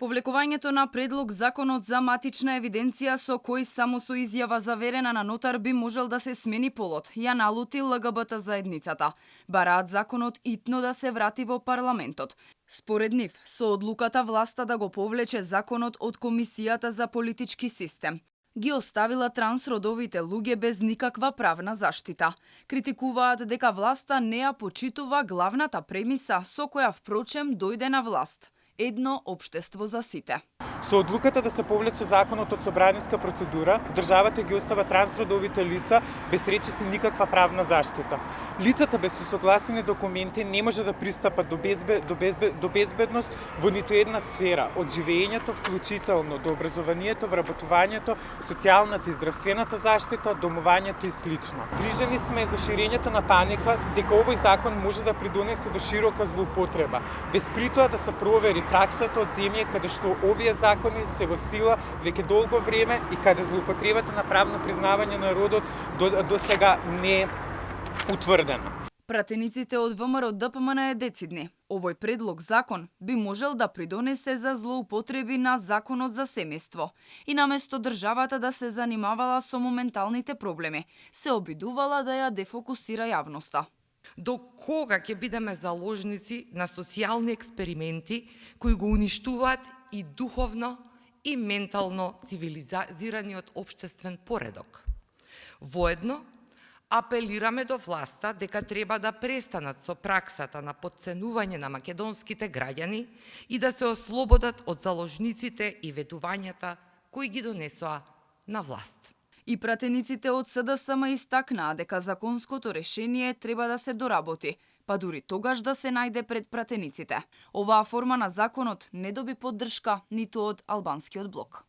Повлекувањето на предлог законот за матична евиденција со кој само со изјава заверена на нотар би можел да се смени полот, ја налути ЛГБТ заедницата. Бараат законот итно да се врати во парламентот. Според нив, со одлуката власта да го повлече законот од Комисијата за политички систем ги оставила трансродовите луѓе без никаква правна заштита. Критикуваат дека власта не ја почитува главната премиса со која впрочем дојде на власт. Едно општество за сите. Со одлуката да се повлече законот од собраниска процедура, државата ги остава трансродовите лица без речиси никаква правна заштита. Лицата без усогласени документи не може да пристапат до безбедност во ниту една сфера, од живеењето вклучително до образованието, вработувањето, социјалната и здравствената заштита, домувањето и слично. Грижени сме за ширењето на паника дека овој закон може да придонесе до широка злоупотреба, без притоа да се провери праксата од земји каде што овие закони се во сила веќе долго време и каде злоупотребата на правно признавање на родот до сега не е утврдена. Пратениците од ВМРО ДПМН е децидни. Овој предлог закон би можел да придонесе за злоупотреби на законот за семејство. И наместо државата да се занимавала со моменталните проблеми, се обидувала да ја дефокусира јавноста. До кога ќе бидеме заложници на социјални експерименти кои го уништуваат и духовно и ментално цивилизираниот општествен поредок? Воедно, апелираме до власта дека треба да престанат со праксата на потценување на македонските граѓани и да се ослободат од заложниците и ветувањата кои ги донесоа на власт. И пратениците од СДСМ истакнаа дека законското решение треба да се доработи, па дури тогаш да се најде пред пратениците. Оваа форма на законот не доби поддршка ниту од албанскиот блок.